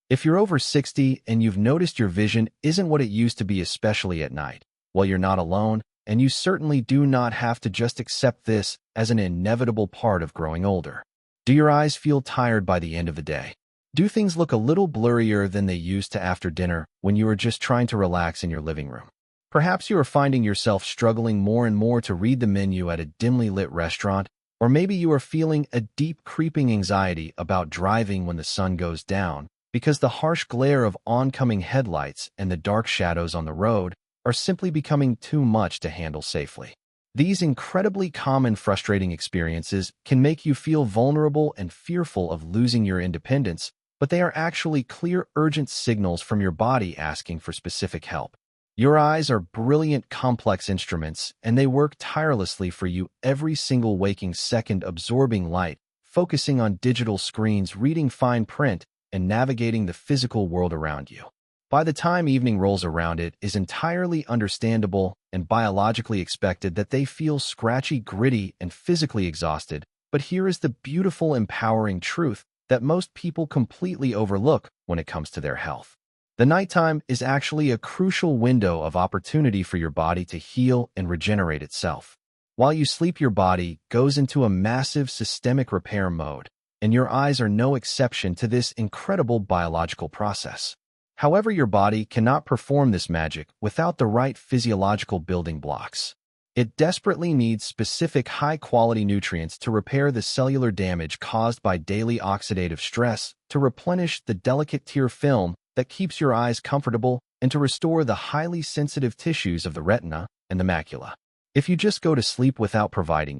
If you're over 60 and you've noticed your vision isn't what it used to be, especially at night, well, you're not alone, and you certainly do not have to just accept this as an inevitable part of growing older. Do your eyes feel tired by the end of the day? Do things look a little blurrier than they used to after dinner when you were just trying to relax in your living room? Perhaps you are finding yourself struggling more and more to read the menu at a dimly lit restaurant, or maybe you are feeling a deep creeping anxiety about driving when the sun goes down because the harsh glare of oncoming headlights and the dark shadows on the road are simply becoming too much to handle safely. These incredibly common frustrating experiences can make you feel vulnerable and fearful of losing your independence, but they are actually clear, urgent signals from your body asking for specific help. Your eyes are brilliant, complex instruments, and they work tirelessly for you every single waking second, absorbing light, focusing on digital screens, reading fine print, and navigating the physical world around you. By the time evening rolls around, it is entirely understandable and biologically expected that they feel scratchy, gritty, and physically exhausted. But here is the beautiful, empowering truth that most people completely overlook when it comes to their health. The nighttime is actually a crucial window of opportunity for your body to heal and regenerate itself. While you sleep, your body goes into a massive systemic repair mode, and your eyes are no exception to this incredible biological process. However, your body cannot perform this magic without the right physiological building blocks. It desperately needs specific high-quality nutrients to repair the cellular damage caused by daily oxidative stress, to replenish the delicate tear film that keeps your eyes comfortable, and to restore the highly sensitive tissues of the retina and the macula. If you just go to sleep without providing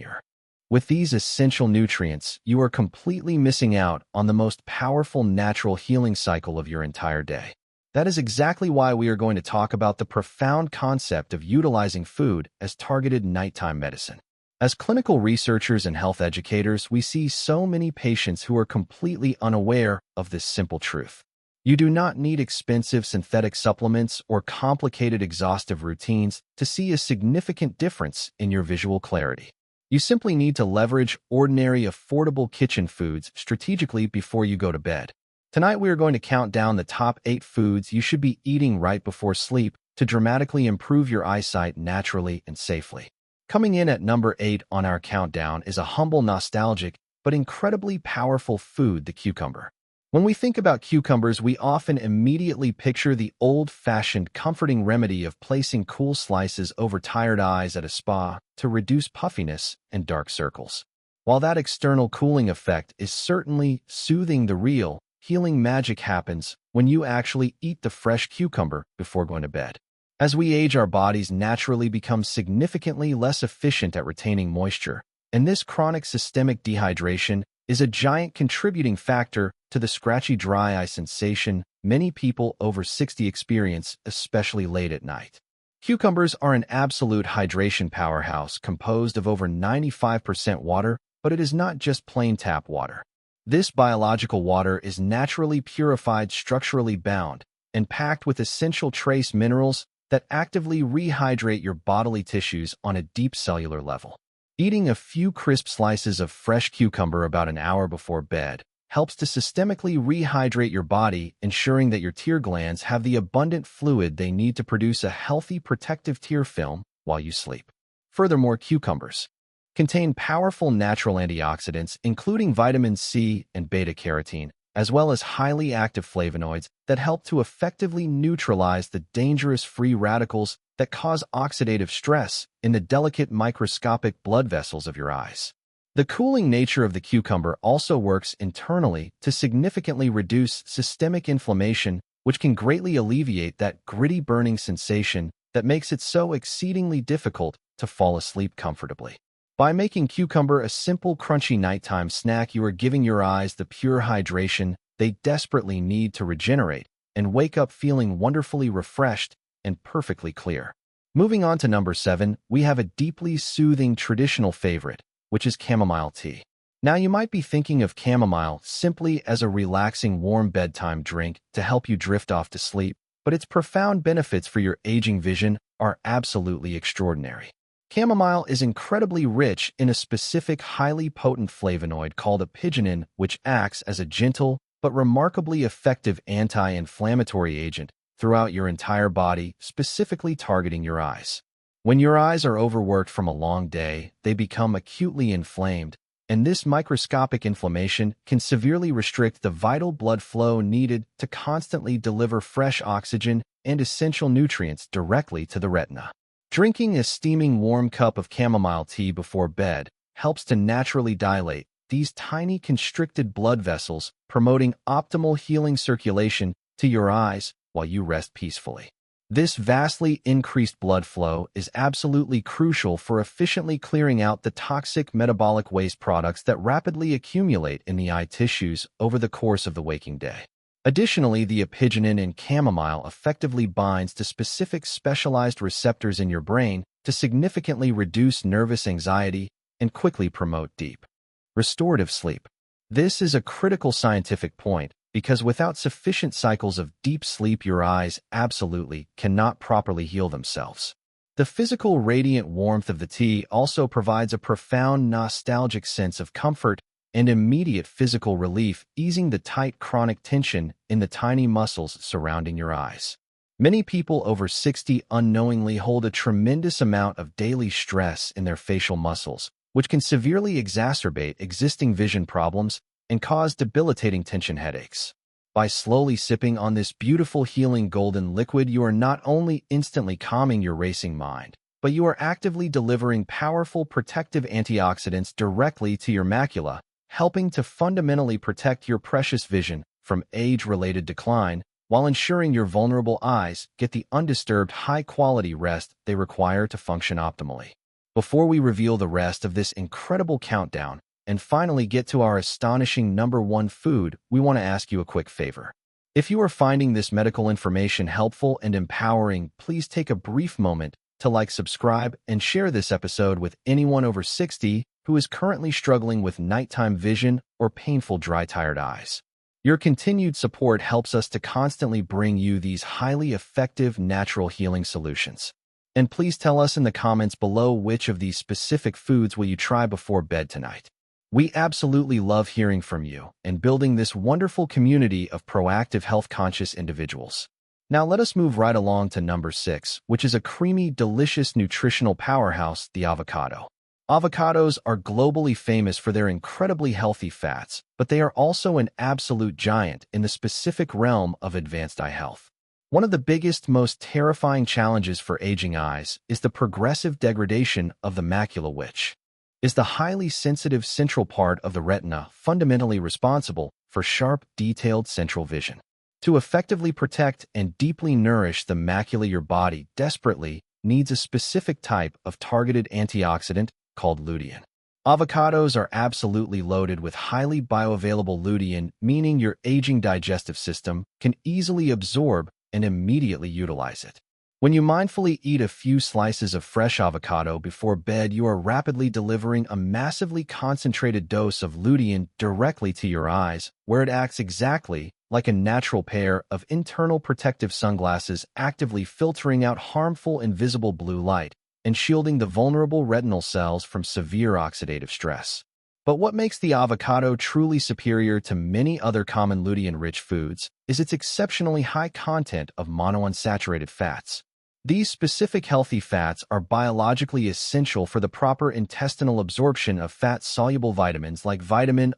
with these essential nutrients, you are completely missing out on the most powerful natural healing cycle of your entire day. That is exactly why we are going to talk about the profound concept of utilizing food as targeted nighttime medicine. As clinical researchers and health educators, we see so many patients who are completely unaware of this simple truth. You do not need expensive synthetic supplements or complicated exhaustive routines to see a significant difference in your visual clarity. You simply need to leverage ordinary, affordable kitchen foods strategically before you go to bed. Tonight, we are going to count down the top 8 foods you should be eating right before sleep to dramatically improve your eyesight naturally and safely. Coming in at number 8 on our countdown is a humble, nostalgic, but incredibly powerful food, the cucumber. When we think about cucumbers, we often immediately picture the old-fashioned, comforting remedy of placing cool slices over tired eyes at a spa to reduce puffiness and dark circles. While that external cooling effect is certainly soothing, the real healing magic happens when you actually eat the fresh cucumber before going to bed. As we age, our bodies naturally become significantly less efficient at retaining moisture, and this chronic systemic dehydration is a giant contributing factor to the scratchy dry eye sensation many people over 60 experience, especially late at night. Cucumbers are an absolute hydration powerhouse composed of over 95% water, but it is not just plain tap water. This biological water is naturally purified, structurally bound, and packed with essential trace minerals that actively rehydrate your bodily tissues on a deep cellular level. Eating a few crisp slices of fresh cucumber about an hour before bed helps to systemically rehydrate your body, ensuring that your tear glands have the abundant fluid they need to produce a healthy protective tear film while you sleep. Furthermore, cucumbers contain powerful natural antioxidants, including vitamin C and beta-carotene, as well as highly active flavonoids that help to effectively neutralize the dangerous free radicals that cause oxidative stress in the delicate microscopic blood vessels of your eyes. The cooling nature of the cucumber also works internally to significantly reduce systemic inflammation, which can greatly alleviate that gritty burning sensation that makes it so exceedingly difficult to fall asleep comfortably. By making cucumber a simple, crunchy nighttime snack, you are giving your eyes the pure hydration they desperately need to regenerate and wake up feeling wonderfully refreshed and perfectly clear. Moving on to number 7, we have a deeply soothing traditional favorite, which is chamomile tea. Now, you might be thinking of chamomile simply as a relaxing, warm bedtime drink to help you drift off to sleep, but its profound benefits for your aging vision are absolutely extraordinary. Chamomile is incredibly rich in a specific highly potent flavonoid called apigenin, which acts as a gentle, but remarkably effective anti-inflammatory agent throughout your entire body, specifically targeting your eyes. When your eyes are overworked from a long day, they become acutely inflamed, and this microscopic inflammation can severely restrict the vital blood flow needed to constantly deliver fresh oxygen and essential nutrients directly to the retina. Drinking a steaming warm cup of chamomile tea before bed helps to naturally dilate these tiny constricted blood vessels, promoting optimal healing circulation to your eyes while you rest peacefully. This vastly increased blood flow is absolutely crucial for efficiently clearing out the toxic metabolic waste products that rapidly accumulate in the eye tissues over the course of the waking day. Additionally, the apigenin in chamomile effectively binds to specific specialized receptors in your brain to significantly reduce nervous anxiety and quickly promote deep, restorative sleep. This is a critical scientific point because without sufficient cycles of deep sleep, your eyes absolutely cannot properly heal themselves. The physical radiant warmth of the tea also provides a profound nostalgic sense of comfort and immediate physical relief, easing the tight chronic tension in the tiny muscles surrounding your eyes. Many people over 60 unknowingly hold a tremendous amount of daily stress in their facial muscles, which can severely exacerbate existing vision problems and cause debilitating tension headaches. By slowly sipping on this beautiful healing golden liquid, you are not only instantly calming your racing mind, but you are actively delivering powerful protective antioxidants directly to your macula, helping to fundamentally protect your precious vision from age-related decline while ensuring your vulnerable eyes get the undisturbed high-quality rest they require to function optimally. Before we reveal the rest of this incredible countdown, and finally get to our astonishing number one food, we want to ask you a quick favor. If you are finding this medical information helpful and empowering, please take a brief moment to like, subscribe, and share this episode with anyone over 60 who is currently struggling with nighttime vision or painful dry, tired eyes. Your continued support helps us to constantly bring you these highly effective natural healing solutions. And please tell us in the comments below which of these specific foods will you try before bed tonight. We absolutely love hearing from you and building this wonderful community of proactive health-conscious individuals. Now let us move right along to number 6, which is a creamy, delicious nutritional powerhouse, the avocado. Avocados are globally famous for their incredibly healthy fats, but they are also an absolute giant in the specific realm of advanced eye health. One of the biggest, most terrifying challenges for aging eyes is the progressive degradation of the macula, which is the highly sensitive central part of the retina fundamentally responsible for sharp, detailed central vision. To effectively protect and deeply nourish the macula, your body desperately needs a specific type of targeted antioxidant called lutein. Avocados are absolutely loaded with highly bioavailable lutein, meaning your aging digestive system can easily absorb and immediately utilize it. When you mindfully eat a few slices of fresh avocado before bed, you are rapidly delivering a massively concentrated dose of lutein directly to your eyes, where it acts exactly like a natural pair of internal protective sunglasses, actively filtering out harmful invisible blue light and shielding the vulnerable retinal cells from severe oxidative stress. But what makes the avocado truly superior to many other common lutein-rich foods is its exceptionally high content of monounsaturated fats. These specific healthy fats are biologically essential for the proper intestinal absorption of fat-soluble vitamins like vitamin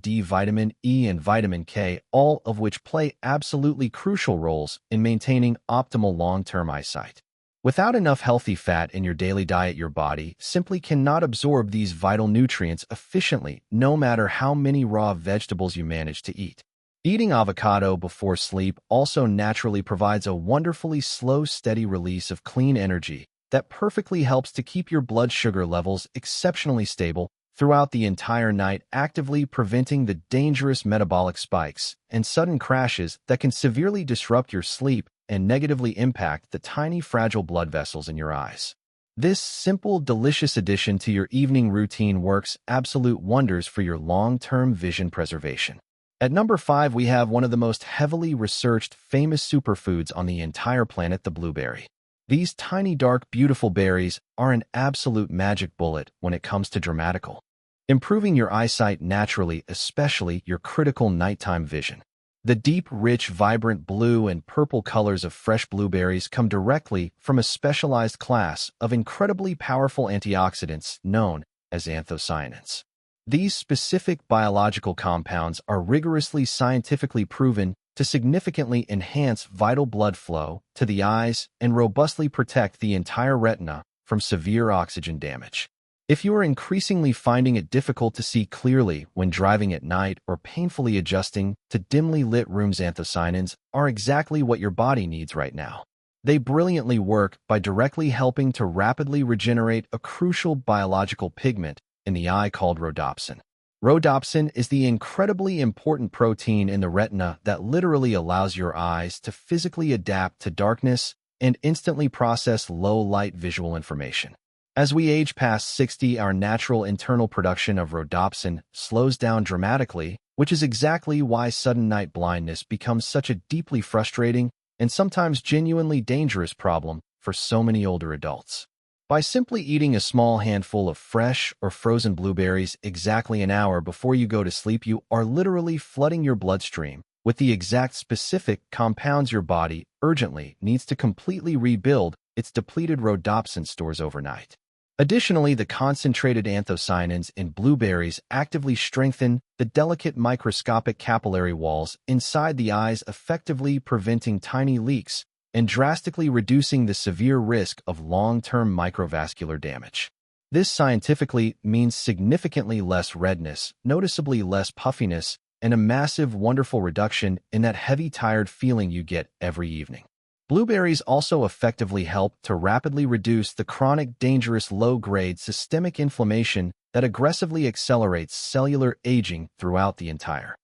D, vitamin E, and vitamin K, all of which play absolutely crucial roles in maintaining optimal long-term eyesight. Without enough healthy fat in your daily diet, your body simply cannot absorb these vital nutrients efficiently, no matter how many raw vegetables you manage to eat. Eating avocado before sleep also naturally provides a wonderfully slow, steady release of clean energy that perfectly helps to keep your blood sugar levels exceptionally stable throughout the entire night, actively preventing the dangerous metabolic spikes and sudden crashes that can severely disrupt your sleep and negatively impact the tiny, fragile blood vessels in your eyes. This simple, delicious addition to your evening routine works absolute wonders for your long-term vision preservation. At number 5, we have one of the most heavily researched, famous superfoods on the entire planet, the blueberry. These tiny, dark, beautiful berries are an absolute magic bullet when it comes to dramatical improving your eyesight naturally, especially your critical nighttime vision. The deep, rich, vibrant blue and purple colors of fresh blueberries come directly from a specialized class of incredibly powerful antioxidants known as anthocyanins. These specific biological compounds are rigorously scientifically proven to significantly enhance vital blood flow to the eyes and robustly protect the entire retina from severe oxygen damage. If you are increasingly finding it difficult to see clearly when driving at night or painfully adjusting to dimly lit rooms, anthocyanins are exactly what your body needs right now. They brilliantly work by directly helping to rapidly regenerate a crucial biological pigment in the eye called rhodopsin. Rhodopsin is the incredibly important protein in the retina that literally allows your eyes to physically adapt to darkness and instantly process low-light visual information. As we age past 60, our natural internal production of rhodopsin slows down dramatically, which is exactly why sudden night blindness becomes such a deeply frustrating and sometimes genuinely dangerous problem for so many older adults. By simply eating a small handful of fresh or frozen blueberries exactly an hour before you go to sleep, you are literally flooding your bloodstream with the exact specific compounds your body urgently needs to completely rebuild its depleted rhodopsin stores overnight. Additionally, the concentrated anthocyanins in blueberries actively strengthen the delicate microscopic capillary walls inside the eyes, effectively preventing tiny leaks and drastically reducing the severe risk of long-term microvascular damage. This scientifically means significantly less redness, noticeably less puffiness, and a massive, wonderful reduction in that heavy, tired feeling you get every evening. Blueberries also effectively help to rapidly reduce the chronic, dangerous, low-grade systemic inflammation that aggressively accelerates cellular aging throughout the entire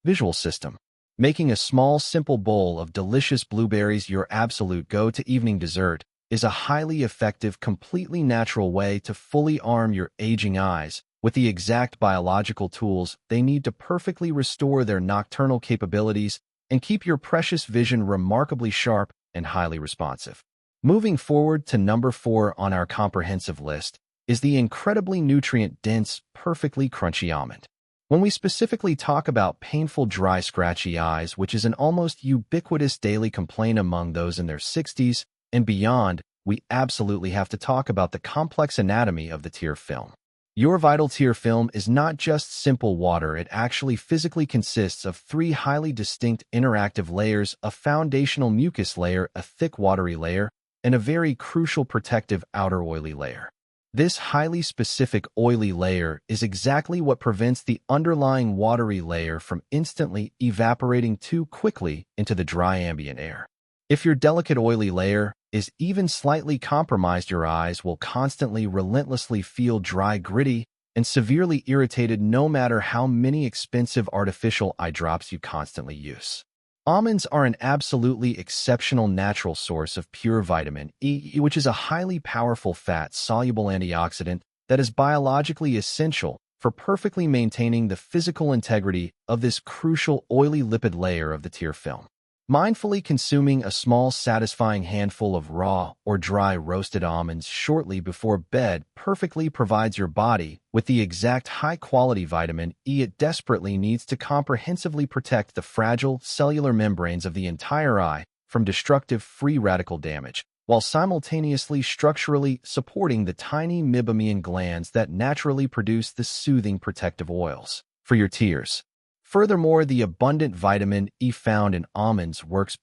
visual system. Making a small, simple bowl of delicious blueberries your absolute go-to evening dessert is a highly effective, completely natural way to fully arm your aging eyes with the exact biological tools they need to perfectly restore their nocturnal capabilities and keep your precious vision remarkably sharp and highly responsive. Moving forward to number 4 on our comprehensive list is the incredibly nutrient-dense, perfectly crunchy almond. When we specifically talk about painful, dry, scratchy eyes, which is an almost ubiquitous daily complaint among those in their 60s and beyond, we absolutely have to talk about the complex anatomy of the tear film. Your vital tear film is not just simple water. It actually physically consists of 3 highly distinct interactive layers: a foundational mucus layer, a thick watery layer, and a very crucial protective outer oily layer. This highly specific oily layer is exactly what prevents the underlying watery layer from instantly evaporating too quickly into the dry ambient air. If your delicate oily layer is even slightly compromised, your eyes will constantly, relentlessly feel dry, gritty, and severely irritated no matter how many expensive artificial eye drops you constantly use. Almonds are an absolutely exceptional natural source of pure vitamin E, which is a highly powerful fat-soluble antioxidant that is biologically essential for perfectly maintaining the physical integrity of this crucial oily lipid layer of the tear film. Mindfully consuming a small, satisfying handful of raw or dry roasted almonds shortly before bed perfectly provides your body with the exact high-quality vitamin E it desperately needs to comprehensively protect the fragile cellular membranes of the entire eye from destructive free radical damage, while simultaneously structurally supporting the tiny meibomian glands that naturally produce the soothing protective oils for your tears. Furthermore, the abundant vitamin E found in almonds works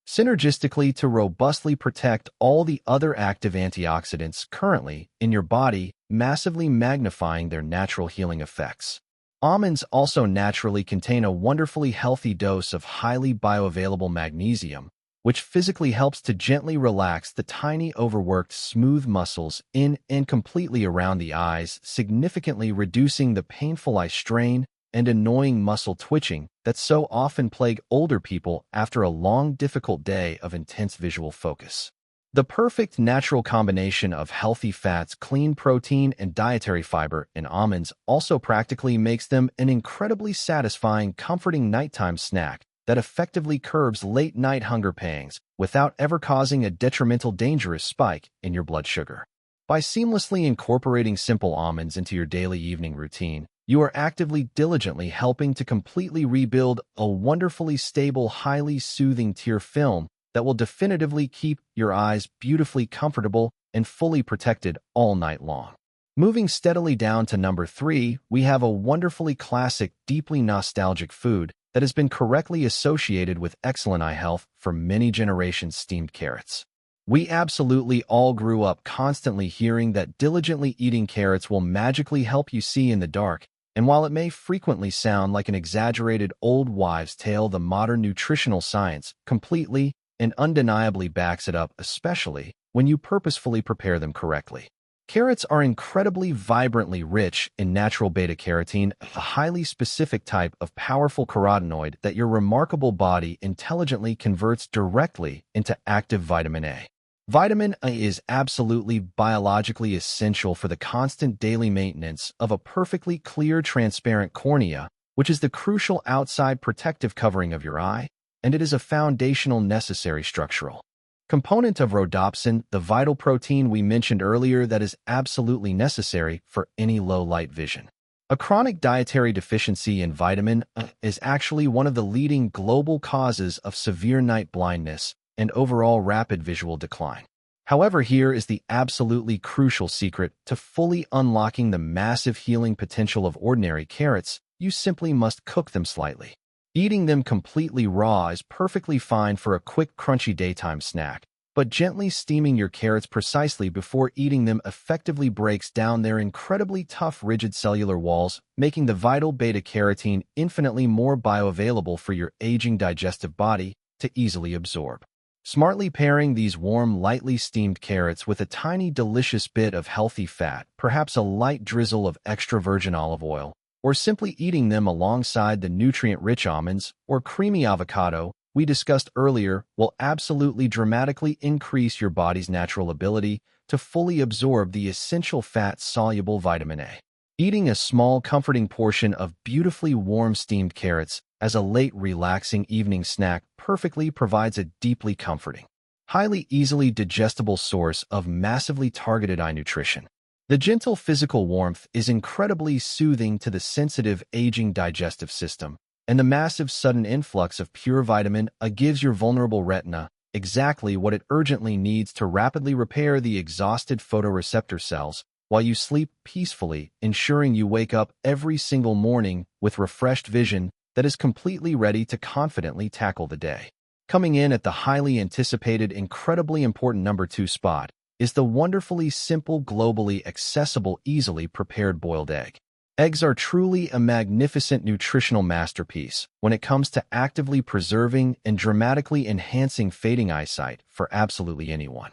synergistically to robustly protect all the other active antioxidants currently in your body, massively magnifying their natural healing effects. Almonds also naturally contain a wonderfully healthy dose of highly bioavailable magnesium, which physically helps to gently relax the tiny, overworked, smooth muscles in and completely around the eyes, significantly reducing the painful eye strain and annoying muscle twitching that so often plague older people after a long, difficult day of intense visual focus. The perfect natural combination of healthy fats, clean protein, and dietary fiber in almonds also practically makes them an incredibly satisfying, comforting nighttime snack that effectively curbs late-night hunger pangs without ever causing a detrimental, dangerous spike in your blood sugar. By seamlessly incorporating simple almonds into your daily evening routine, you are actively, diligently helping to completely rebuild a wonderfully stable, highly soothing tear film that will definitively keep your eyes beautifully comfortable and fully protected all night long. Moving steadily down to number 3, we have a wonderfully classic, deeply nostalgic food that has been correctly associated with excellent eye health for many generations: steamed carrots. We absolutely all grew up constantly hearing that diligently eating carrots will magically help you see in the dark, and while it may frequently sound like an exaggerated old wives' tale, the modern nutritional science completely and undeniably backs it up, especially when you purposefully prepare them correctly. Carrots are incredibly vibrantly rich in natural beta-carotene, a highly specific type of powerful carotenoid that your remarkable body intelligently converts directly into active vitamin A. Vitamin A is absolutely biologically essential for the constant daily maintenance of a perfectly clear, transparent cornea, which is the crucial outside protective covering of your eye, and it is a foundational necessary structural component of rhodopsin, the vital protein we mentioned earlier that is absolutely necessary for any low-light vision. A chronic dietary deficiency in vitamin A is actually one of the leading global causes of severe night blindness and overall rapid visual decline. However, here is the absolutely crucial secret to fully unlocking the massive healing potential of ordinary carrots: you simply must cook them slightly. Eating them completely raw is perfectly fine for a quick, crunchy daytime snack, but gently steaming your carrots precisely before eating them effectively breaks down their incredibly tough, rigid cellular walls, making the vital beta-carotene infinitely more bioavailable for your aging digestive body to easily absorb. Smartly pairing these warm, lightly steamed carrots with a tiny, delicious bit of healthy fat, perhaps a light drizzle of extra virgin olive oil, or simply eating them alongside the nutrient-rich almonds or creamy avocado we discussed earlier, will absolutely dramatically increase your body's natural ability to fully absorb the essential fat-soluble vitamin A. Eating a small, comforting portion of beautifully warm steamed carrots as a late, relaxing evening snack perfectly provides a deeply comforting, highly easily digestible source of massively targeted eye nutrition. The gentle physical warmth is incredibly soothing to the sensitive, aging digestive system, and the massive sudden influx of pure vitamin A gives your vulnerable retina exactly what it urgently needs to rapidly repair the exhausted photoreceptor cells while you sleep peacefully, ensuring you wake up every single morning with refreshed vision that is completely ready to confidently tackle the day. Coming in at the highly anticipated, incredibly important number 2 spot is the wonderfully simple, globally accessible, easily prepared boiled egg. Eggs are truly a magnificent nutritional masterpiece when it comes to actively preserving and dramatically enhancing fading eyesight for absolutely anyone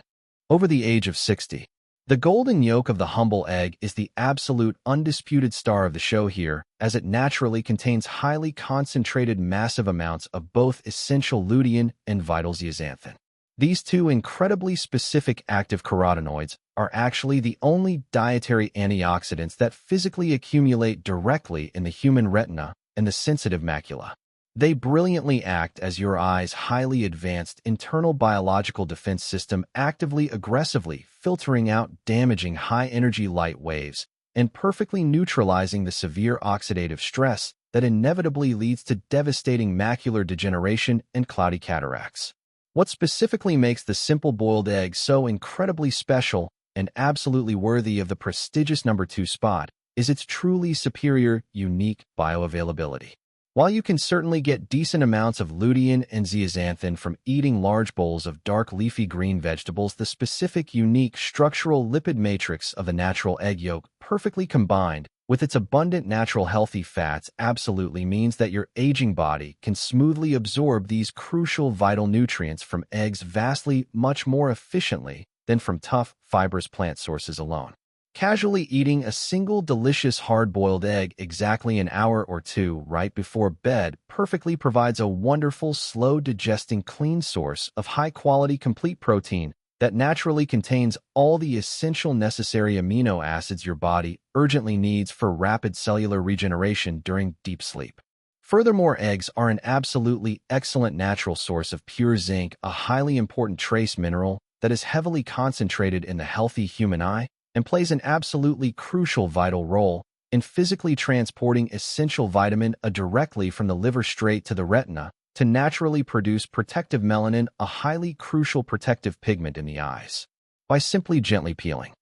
over the age of 60. The golden yolk of the humble egg is the absolute undisputed star of the show here, as it naturally contains highly concentrated massive amounts of both essential lutein and vital zeaxanthin. These two incredibly specific active carotenoids are actually the only dietary antioxidants that physically accumulate directly in the human retina and the sensitive macula. They brilliantly act as your eye's highly advanced internal biological defense system, actively, aggressively filtering out damaging high-energy light waves and perfectly neutralizing the severe oxidative stress that inevitably leads to devastating macular degeneration and cloudy cataracts. What specifically makes the simple boiled egg so incredibly special and absolutely worthy of the prestigious number 2 spot is its truly superior, unique bioavailability. While you can certainly get decent amounts of lutein and zeaxanthin from eating large bowls of dark leafy green vegetables, the specific, unique structural lipid matrix of the natural egg yolk, perfectly combined with its abundant natural healthy fats, absolutely means that your aging body can smoothly absorb these crucial vital nutrients from eggs vastly much more efficiently than from tough, fibrous plant sources alone. Casually eating a single delicious hard-boiled egg exactly an hour or two right before bed perfectly provides a wonderful, slow-digesting, clean source of high-quality complete protein that naturally contains all the essential necessary amino acids your body urgently needs for rapid cellular regeneration during deep sleep. Furthermore, eggs are an absolutely excellent natural source of pure zinc, a highly important trace mineral that is heavily concentrated in the healthy human eye, and plays an absolutely crucial vital role in physically transporting essential vitamin A directly from the liver straight to the retina to naturally produce protective melanin, a highly crucial protective pigment in the eyes. By simply gently peeling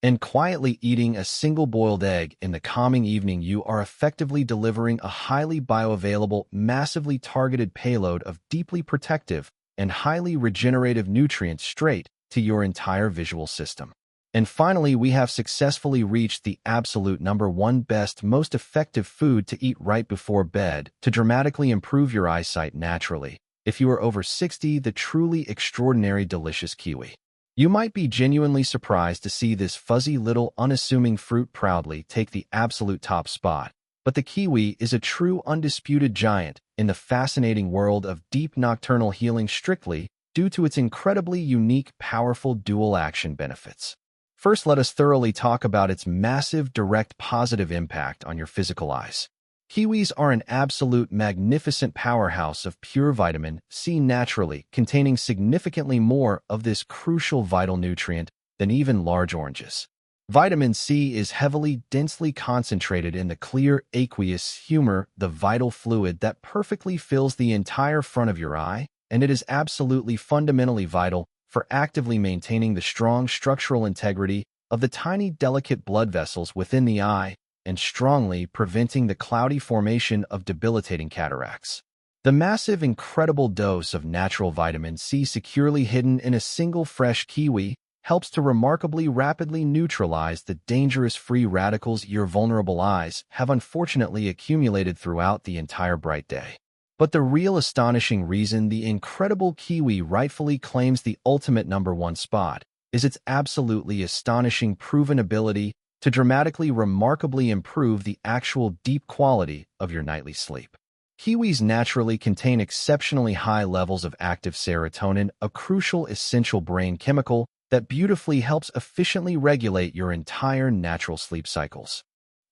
and quietly eating a single boiled egg in the calming evening, you are effectively delivering a highly bioavailable, massively targeted payload of deeply protective and highly regenerative nutrients straight to your entire visual system. And finally, we have successfully reached the absolute #1 best, most effective food to eat right before bed to dramatically improve your eyesight naturally. If you are over 60, the truly extraordinary delicious kiwi. You might be genuinely surprised to see this fuzzy little unassuming fruit proudly take the absolute top spot. But the kiwi is a true undisputed giant in the fascinating world of deep nocturnal healing, strictly due to its incredibly unique, powerful dual-action benefits. First, let us thoroughly talk about its massive, direct positive impact on your physical eyes. Kiwis are an absolute magnificent powerhouse of pure vitamin C, naturally containing significantly more of this crucial vital nutrient than even large oranges. Vitamin C is heavily, densely concentrated in the clear aqueous humor, the vital fluid that perfectly fills the entire front of your eye, and it is absolutely fundamentally vital for actively maintaining the strong structural integrity of the tiny, delicate blood vessels within the eye and strongly preventing the cloudy formation of debilitating cataracts. The massive, incredible dose of natural vitamin C securely hidden in a single fresh kiwi helps to remarkably rapidly neutralize the dangerous free radicals your vulnerable eyes have unfortunately accumulated throughout the entire bright day. But the real astonishing reason the incredible kiwi rightfully claims the ultimate #1 spot is its absolutely astonishing proven ability to dramatically, remarkably improve the actual deep quality of your nightly sleep. Kiwis naturally contain exceptionally high levels of active serotonin, a crucial essential brain chemical that beautifully helps efficiently regulate your entire natural sleep cycles.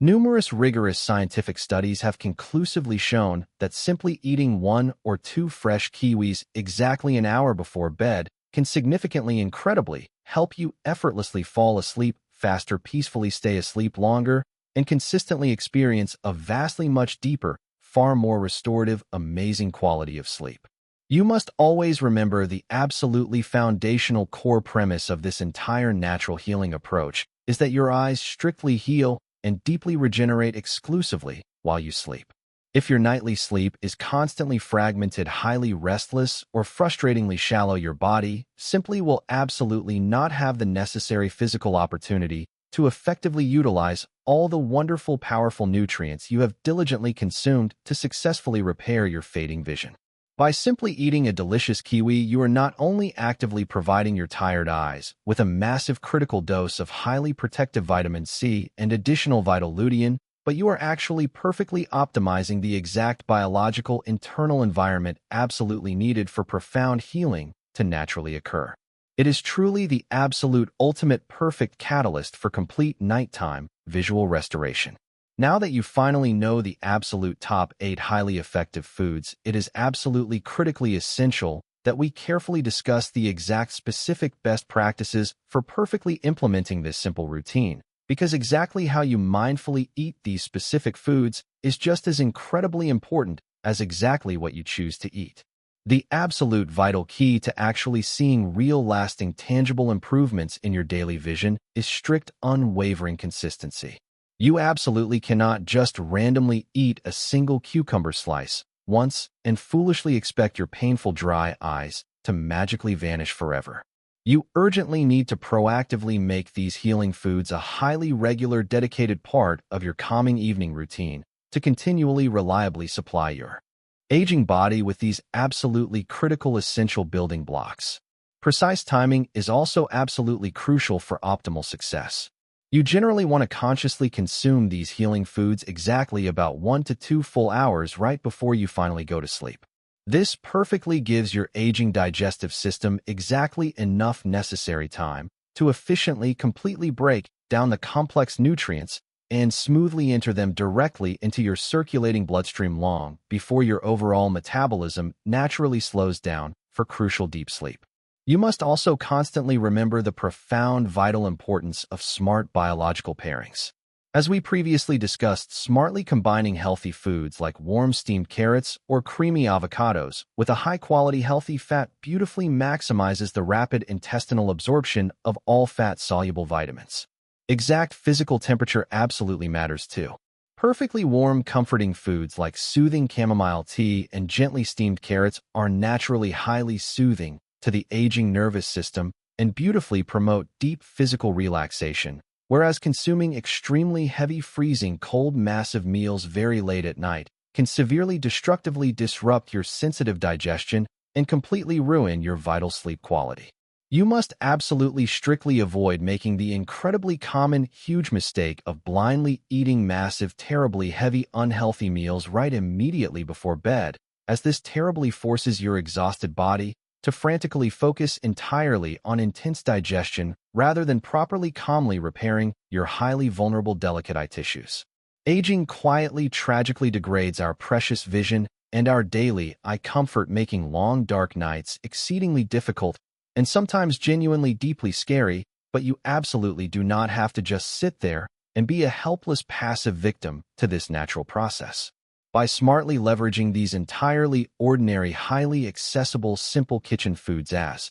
Numerous rigorous scientific studies have conclusively shown that simply eating 1 or 2 fresh kiwis exactly an hour before bed can significantly, incredibly help you effortlessly fall asleep faster, peacefully stay asleep longer, and consistently experience a vastly much deeper, far more restorative, amazing quality of sleep. You must always remember the absolutely foundational core premise of this entire natural healing approach is that your eyes strictly heal and deeply regenerate exclusively while you sleep. If your nightly sleep is constantly fragmented, highly restless, or frustratingly shallow, your body simply will absolutely not have the necessary physical opportunity to effectively utilize all the wonderful, powerful nutrients you have diligently consumed to successfully repair your fading vision. By simply eating a delicious kiwi, you are not only actively providing your tired eyes with a massive critical dose of highly protective vitamin C and additional vital lutein, but you are actually perfectly optimizing the exact biological internal environment absolutely needed for profound healing to naturally occur. It is truly the absolute ultimate perfect catalyst for complete nighttime visual restoration. Now that you finally know the absolute top 8 highly effective foods, it is absolutely critically essential that we carefully discuss the exact specific best practices for perfectly implementing this simple routine, because exactly how you mindfully eat these specific foods is just as incredibly important as exactly what you choose to eat. The absolute vital key to actually seeing real, lasting, tangible improvements in your daily vision is strict, unwavering consistency. You absolutely cannot just randomly eat a single cucumber slice once and foolishly expect your painful dry eyes to magically vanish forever. You urgently need to proactively make these healing foods a highly regular, dedicated part of your calming evening routine to continually, reliably supply your aging body with these absolutely critical, essential building blocks. Precise timing is also absolutely crucial for optimal success. You generally want to consciously consume these healing foods exactly about 1 to 2 full hours right before you finally go to sleep. This perfectly gives your aging digestive system exactly enough necessary time to efficiently, completely break down the complex nutrients and smoothly enter them directly into your circulating bloodstream long before your overall metabolism naturally slows down for crucial deep sleep. You must also constantly remember the profound vital importance of smart biological pairings. As we previously discussed, smartly combining healthy foods like warm steamed carrots or creamy avocados with a high-quality healthy fat beautifully maximizes the rapid intestinal absorption of all fat-soluble vitamins. Exact physical temperature absolutely matters too. Perfectly warm, comforting foods like soothing chamomile tea and gently steamed carrots are naturally highly soothing to the aging nervous system and beautifully promote deep physical relaxation, whereas consuming extremely heavy, freezing, cold, massive meals very late at night can severely destructively disrupt your sensitive digestion and completely ruin your vital sleep quality. You must absolutely strictly avoid making the incredibly common, huge mistake of blindly eating massive, terribly heavy, unhealthy meals right immediately before bed, as this terribly forces your exhausted body to frantically focus entirely on intense digestion rather than properly calmly repairing your highly vulnerable delicate eye tissues. Aging quietly tragically degrades our precious vision and our daily eye comfort, making long dark nights exceedingly difficult and sometimes genuinely deeply scary, but you absolutely do not have to just sit there and be a helpless passive victim to this natural process. By smartly leveraging these entirely ordinary, highly accessible, simple kitchen foods as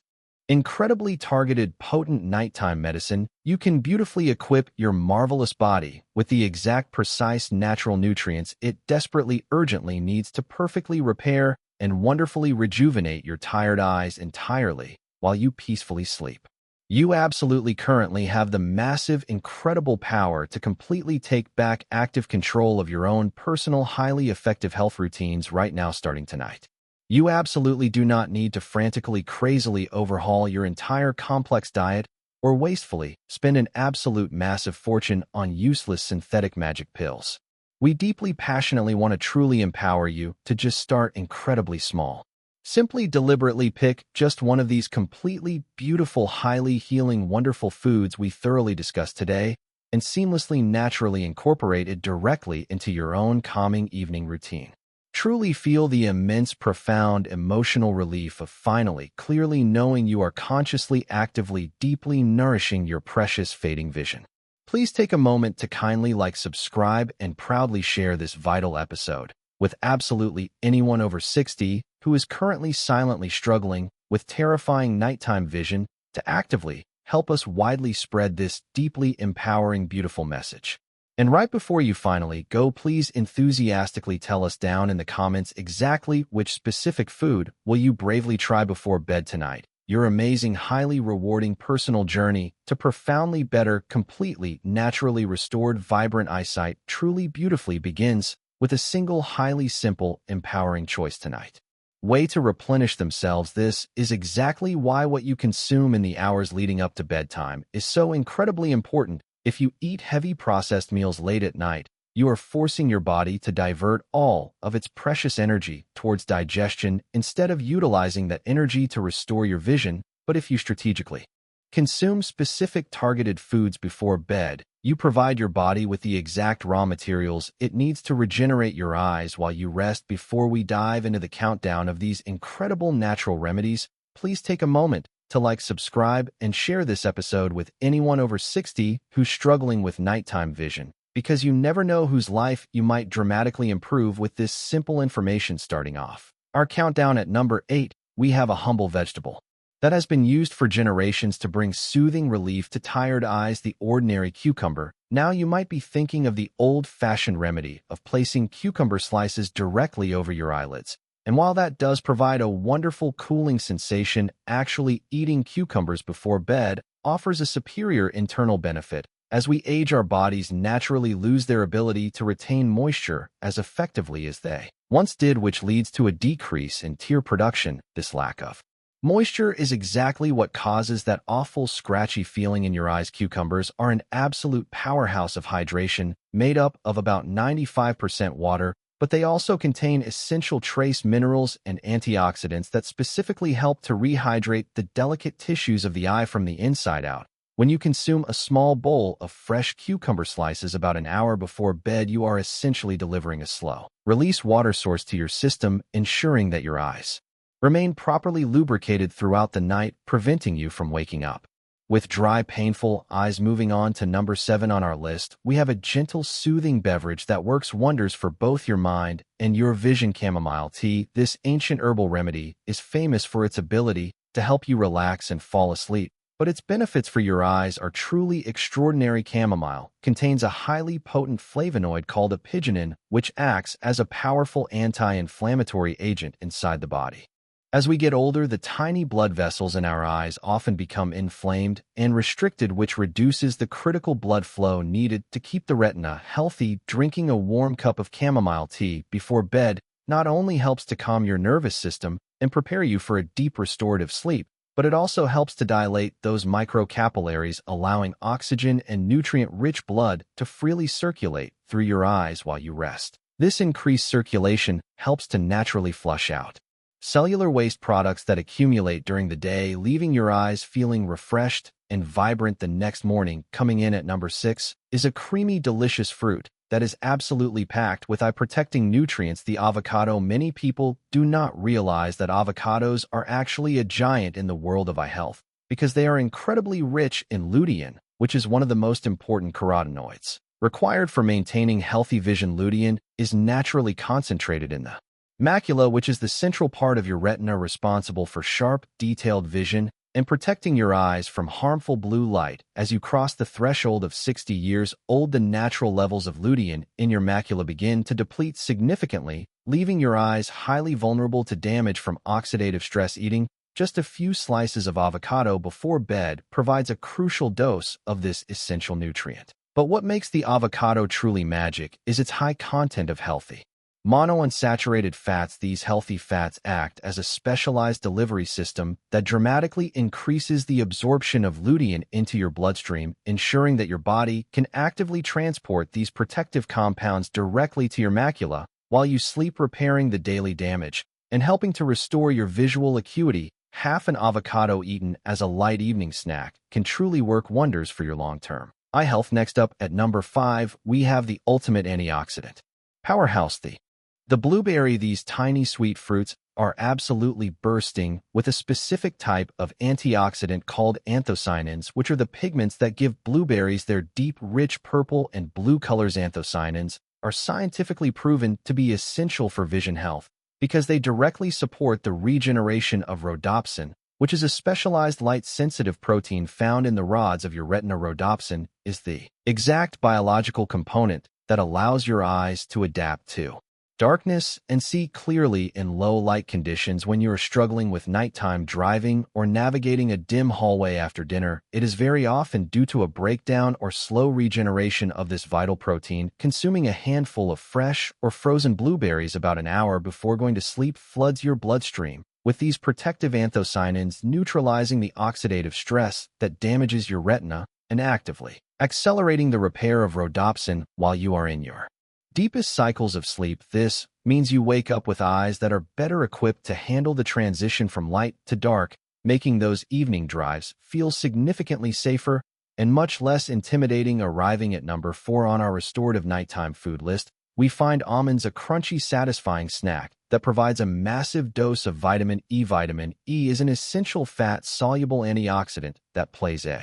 incredibly targeted, potent nighttime medicine, you can beautifully equip your marvelous body with the exact, precise, natural nutrients it desperately, urgently needs to perfectly repair and wonderfully rejuvenate your tired eyes entirely while you peacefully sleep. You absolutely currently have the massive, incredible power to completely take back active control of your own personal, highly effective health routines right now, starting tonight. You absolutely do not need to frantically, crazily overhaul your entire complex diet or wastefully spend an absolute massive fortune on useless synthetic magic pills. We deeply, passionately want to truly empower you to just start incredibly small. Simply deliberately pick just one of these completely beautiful, highly healing, wonderful foods we thoroughly discussed today and seamlessly, naturally incorporate it directly into your own calming evening routine. Truly feel the immense, profound emotional relief of finally, clearly knowing you are consciously, actively, deeply nourishing your precious fading vision. Please take a moment to kindly subscribe, and proudly share this vital episode with absolutely anyone over 60 who is currently silently struggling with terrifying nighttime vision, to actively help us widely spread this deeply empowering, beautiful message. And right before you finally go, please enthusiastically tell us down in the comments exactly which specific food will you bravely try before bed tonight. Your amazing, highly rewarding personal journey to profoundly better, completely, naturally restored, vibrant eyesight truly beautifully begins with a single, highly simple, empowering choice tonight. Way to replenish themselves. This is exactly why what you consume in the hours leading up to bedtime is so incredibly important. If you eat heavy processed meals late at night, you are forcing your body to divert all of its precious energy towards digestion instead of utilizing that energy to restore your vision. But if you strategically consume specific targeted foods before bed, you provide your body with the exact raw materials it needs to regenerate your eyes while you rest. Before we dive into the countdown of these incredible natural remedies, please take a moment to subscribe, and share this episode with anyone over 60 who's struggling with nighttime vision, because you never know whose life you might dramatically improve with this simple information. Starting off our countdown at number 8, we have a humble vegetable that has been used for generations to bring soothing relief to tired eyes: the ordinary cucumber. Now you might be thinking of the old-fashioned remedy of placing cucumber slices directly over your eyelids. And while that does provide a wonderful cooling sensation, actually eating cucumbers before bed offers a superior internal benefit. As we age, our bodies naturally lose their ability to retain moisture as effectively as they once did, which leads to a decrease in tear production. This lack of moisture is exactly what causes that awful scratchy feeling in your eyes. Cucumbers are an absolute powerhouse of hydration, made up of about 95% water, but they also contain essential trace minerals and antioxidants that specifically help to rehydrate the delicate tissues of the eye from the inside out. When you consume a small bowl of fresh cucumber slices about an hour before bed, you are essentially delivering a slow release water source to your system, ensuring that your eyes remain properly lubricated throughout the night, preventing you from waking up. With dry, painful eyes, moving on to number 7 on our list, we have a gentle, soothing beverage that works wonders for both your mind and your vision. Chamomile tea, this ancient herbal remedy, is famous for its ability to help you relax and fall asleep, but its benefits for your eyes are truly extraordinary. Chamomile contains a highly potent flavonoid called apigenin, which acts as a powerful anti-inflammatory agent inside the body. As we get older, the tiny blood vessels in our eyes often become inflamed and restricted, which reduces the critical blood flow needed to keep the retina healthy. Drinking a warm cup of chamomile tea before bed not only helps to calm your nervous system and prepare you for a deep restorative sleep, but it also helps to dilate those microcapillaries, allowing oxygen and nutrient-rich blood to freely circulate through your eyes while you rest. This increased circulation helps to naturally flush out cellular waste products that accumulate during the day, leaving your eyes feeling refreshed and vibrant the next morning. Coming in at number 6 is a creamy, delicious fruit that is absolutely packed with eye-protecting nutrients, the avocado. Many people do not realize that avocados are actually a giant in the world of eye health because they are incredibly rich in lutein, which is one of the most important carotenoids required for maintaining healthy vision. Lutein is naturally concentrated in the macula, which is the central part of your retina responsible for sharp, detailed vision and protecting your eyes from harmful blue light. As you cross the threshold of 60 years old, the natural levels of lutein in your macula begin to deplete significantly, leaving your eyes highly vulnerable to damage from oxidative stress. Eating just a few slices of avocado before bed provides a crucial dose of this essential nutrient. But what makes the avocado truly magic is its high content of healthy monounsaturated fats. These healthy fats act as a specialized delivery system that dramatically increases the absorption of lutein into your bloodstream, ensuring that your body can actively transport these protective compounds directly to your macula while you sleep, repairing the daily damage and helping to restore your visual acuity. Half an avocado eaten as a light evening snack can truly work wonders for your long-term eye health. Next up at number 5, we have the ultimate antioxidant powerhouse, the blueberry. These tiny sweet fruits are absolutely bursting with a specific type of antioxidant called anthocyanins, which are the pigments that give blueberries their deep, rich purple and blue colors. Anthocyanins are scientifically proven to be essential for vision health because they directly support the regeneration of rhodopsin, which is a specialized light-sensitive protein found in the rods of your retina. Rhodopsin is the exact biological component that allows your eyes to adapt to darkness and see clearly in low light conditions. When you are struggling with nighttime driving or navigating a dim hallway after dinner, it is very often due to a breakdown or slow regeneration of this vital protein. Consuming a handful of fresh or frozen blueberries about an hour before going to sleep floods your bloodstream with these protective anthocyanins, neutralizing the oxidative stress that damages your retina and actively accelerating the repair of rhodopsin while you are in your deepest cycles of sleep. This means you wake up with eyes that are better equipped to handle the transition from light to dark, making those evening drives feel significantly safer and much less intimidating. Arriving at number 4 on our restorative nighttime food list, we find almonds, a crunchy, satisfying snack that provides a massive dose of vitamin E. Vitamin E is an essential fat-soluble antioxidant that plays a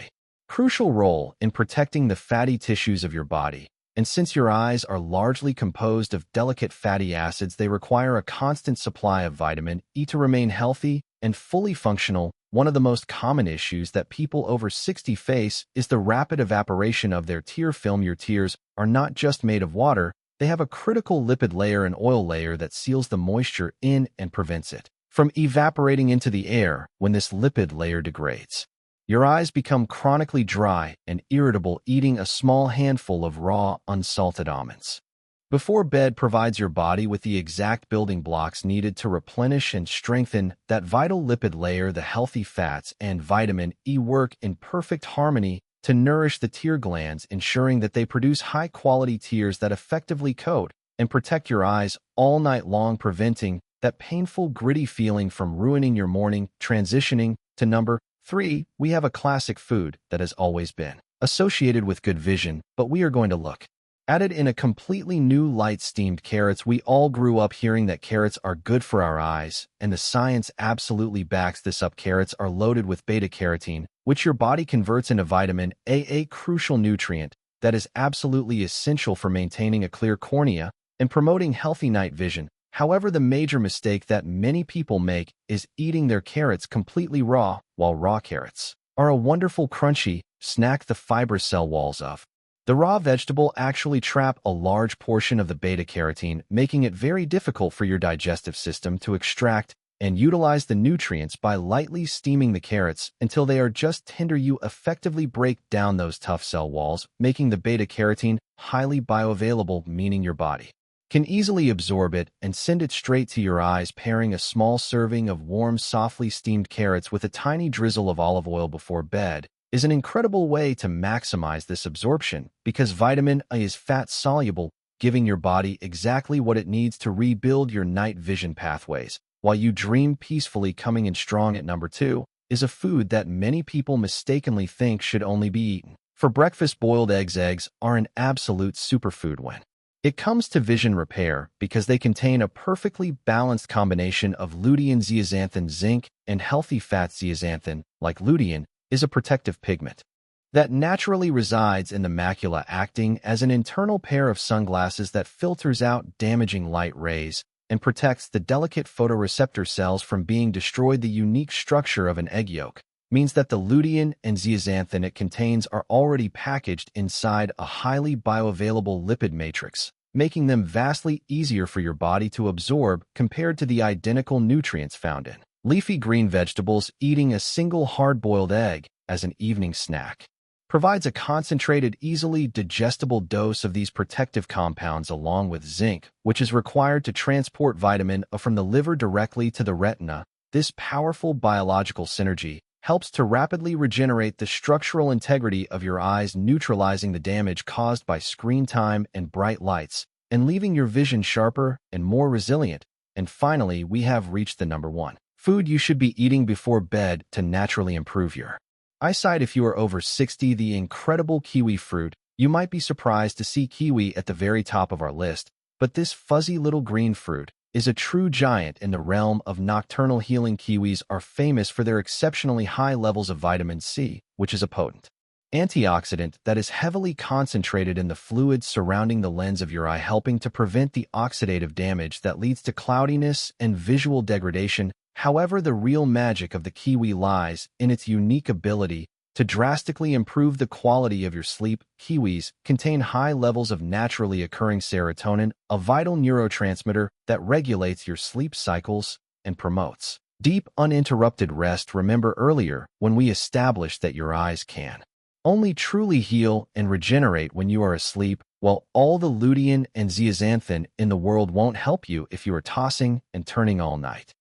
crucial role in protecting the fatty tissues of your body. And since your eyes are largely composed of delicate fatty acids, they require a constant supply of vitamin E to remain healthy and fully functional. One of the most common issues that people over 60 face is the rapid evaporation of their tear film. Your tears are not just made of water, they have a critical lipid layer and oil layer that seals the moisture in and prevents it from evaporating into the air. When this lipid layer degrades, your eyes become chronically dry and irritable. Eating a small handful of raw, unsalted almonds before bed provides your body with the exact building blocks needed to replenish and strengthen that vital lipid layer. The healthy fats and vitamin E work in perfect harmony to nourish the tear glands, ensuring that they produce high-quality tears that effectively coat and protect your eyes all night long, preventing that painful, gritty feeling from ruining your morning. Transitioning to number 3, we have a classic food that has always been associated with good vision, but we are going to look Added in a completely new light, steamed carrots. We all grew up hearing that carrots are good for our eyes, and the science absolutely backs this up. Carrots are loaded with beta-carotene, which your body converts into vitamin A, a crucial nutrient that is absolutely essential for maintaining a clear cornea and promoting healthy night vision. However, the major mistake that many people make is eating their carrots completely raw. While raw carrots are a wonderful crunchy snack, the fiber cell walls of the raw vegetable actually trap a large portion of the beta-carotene, making it very difficult for your digestive system to extract and utilize the nutrients. By lightly steaming the carrots until they are just tender, you effectively break down those tough cell walls, making the beta-carotene highly bioavailable, meaning your body can easily absorb it and send it straight to your eyes. Pairing a small serving of warm, softly steamed carrots with a tiny drizzle of olive oil before bed is an incredible way to maximize this absorption, because vitamin A is fat-soluble, giving your body exactly what it needs to rebuild your night vision pathways while you dream peacefully. Coming in strong at number 2 is a food that many people mistakenly think should only be eaten for breakfast. Boiled eggs. Eggs are an absolute superfood when it comes to vision repair, because they contain a perfectly balanced combination of lutein, zeaxanthin, zinc, and healthy fats. Zeaxanthin, like lutein, is a protective pigment that naturally resides in the macula, acting as an internal pair of sunglasses that filters out damaging light rays and protects the delicate photoreceptor cells from being destroyed. The unique structure of an egg yolk means that the lutein and zeaxanthin it contains are already packaged inside a highly bioavailable lipid matrix, making them vastly easier for your body to absorb compared to the identical nutrients found in leafy green vegetables. Eating a single hard-boiled egg as an evening snack provides a concentrated, easily digestible dose of these protective compounds, along with zinc, which is required to transport vitamin A from the liver directly to the retina. This powerful biological synergy helps to rapidly regenerate the structural integrity of your eyes, neutralizing the damage caused by screen time and bright lights, and leaving your vision sharper and more resilient. And finally, we have reached the number 1 food you should be eating before bed to naturally improve your eyesight. If you are over 60, the incredible kiwi fruit. You might be surprised to see kiwi at the very top of our list, but this fuzzy little green fruit is a true giant in the realm of nocturnal healing. Kiwis are famous for their exceptionally high levels of vitamin C, which is a potent antioxidant that is heavily concentrated in the fluids surrounding the lens of your eye, helping to prevent the oxidative damage that leads to cloudiness and visual degradation. However, the real magic of the kiwi lies in its unique ability to drastically improve the quality of your sleep. Kiwis contain high levels of naturally occurring serotonin, a vital neurotransmitter that regulates your sleep cycles and promotes deep, uninterrupted rest. Remember earlier when we established that your eyes can only truly heal and regenerate when you are asleep? Well, all the lutein and zeaxanthin in the world won't help you if you are tossing and turning all night.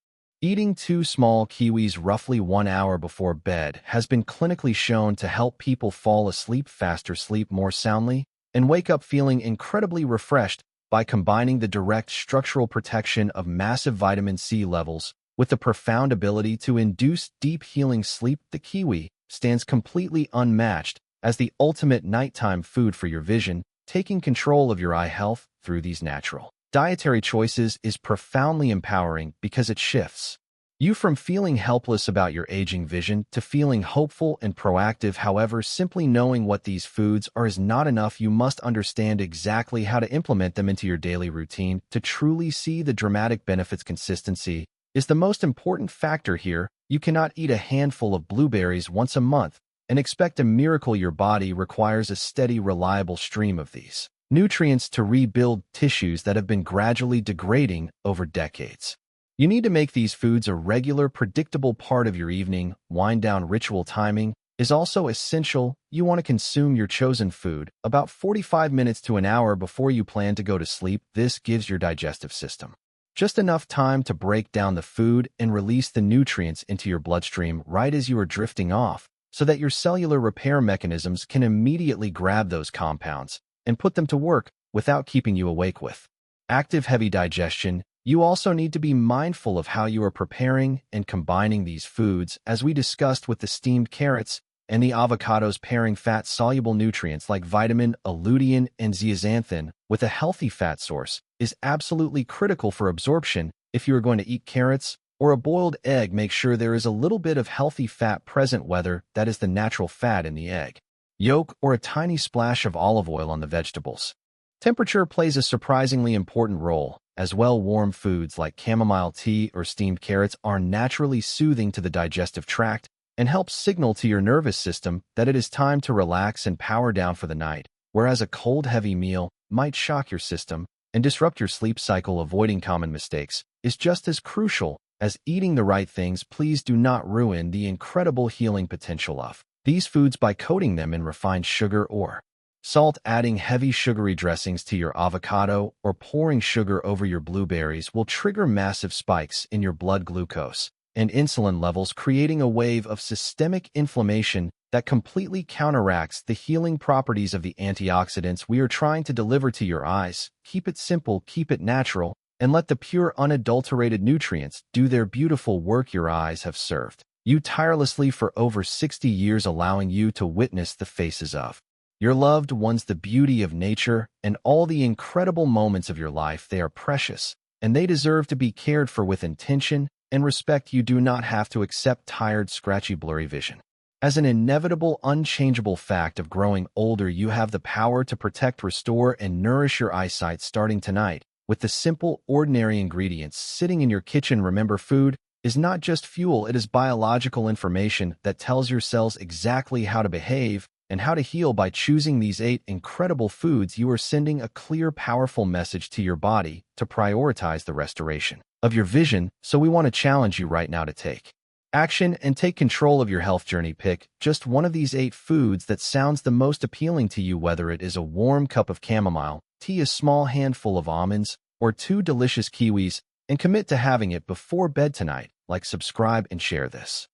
Eating 2 small kiwis roughly 1 hour before bed has been clinically shown to help people fall asleep faster, sleep more soundly, and wake up feeling incredibly refreshed. By combining the direct structural protection of massive vitamin C levels with the profound ability to induce deep healing sleep, the kiwi stands completely unmatched as the ultimate nighttime food for your vision. Taking control of your eye health through these natural dietary choices is profoundly empowering, because it shifts you from feeling helpless about your aging vision to feeling hopeful and proactive. However, simply knowing what these foods are is not enough. You must understand exactly how to implement them into your daily routine to truly see the dramatic benefits. Consistency is the most important factor here. You cannot eat a handful of blueberries once a month and expect a miracle. Your body requires a steady, reliable stream of these nutrients to rebuild tissues that have been gradually degrading over decades. You need to make these foods a regular, predictable part of your evening wind-down ritual. Timing is also essential. You want to consume your chosen food about 45 minutes to an hour before you plan to go to sleep. This gives your digestive system just enough time to break down the food and release the nutrients into your bloodstream right as you are drifting off, so that your cellular repair mechanisms can immediately grab those compounds and put them to work without keeping you awake. With active, heavy digestion, you also need to be mindful of how you are preparing and combining these foods, as we discussed with the steamed carrots and the avocado's pairing fat-soluble nutrients like vitamin A, lutein, and zeaxanthin with a healthy fat source is absolutely critical for absorption. If you are going to eat carrots or a boiled egg, make sure there is a little bit of healthy fat present, whether that is the natural fat in the egg yolk or a tiny splash of olive oil on the vegetables. Temperature plays a surprisingly important role as well. Warm foods like chamomile tea or steamed carrots are naturally soothing to the digestive tract and help signal to your nervous system that it is time to relax and power down for the night, whereas a cold, heavy meal might shock your system and disrupt your sleep cycle. Avoiding common mistakes is just as crucial as eating the right things. Please do not ruin the incredible healing potential of these foods by coating them in refined sugar or salt. Adding heavy sugary dressings to your avocado or pouring sugar over your blueberries will trigger massive spikes in your blood glucose and insulin levels, creating a wave of systemic inflammation that completely counteracts the healing properties of the antioxidants we are trying to deliver to your eyes. Keep it simple, keep it natural, and let the pure, unadulterated nutrients do their beautiful work. Your eyes have served you tirelessly for over 60 years, allowing you to witness the faces of your loved ones, the beauty of nature, and all the incredible moments of your life. They are precious, and they deserve to be cared for with intention and respect. You do not have to accept tired, scratchy, blurry vision as an inevitable, unchangeable fact of growing older. You have the power to protect, restore, and nourish your eyesight starting tonight with the simple, ordinary ingredients sitting in your kitchen. Remember, food is not just fuel, it is biological information that tells your cells exactly how to behave and how to heal. By choosing these 8 incredible foods, you are sending a clear, powerful message to your body to prioritize the restoration of your vision. So we want to challenge you right now to take action and take control of your health journey. Pick just one of these 8 foods that sounds the most appealing to you, whether it is a warm cup of chamomile tea, a small handful of almonds, or 2 delicious kiwis, and commit to having it before bed tonight. Like, subscribe, and share this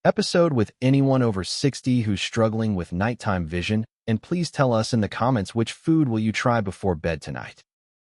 episode with anyone over 60 who's struggling with nighttime vision, and please tell us in the comments which food will you try before bed tonight.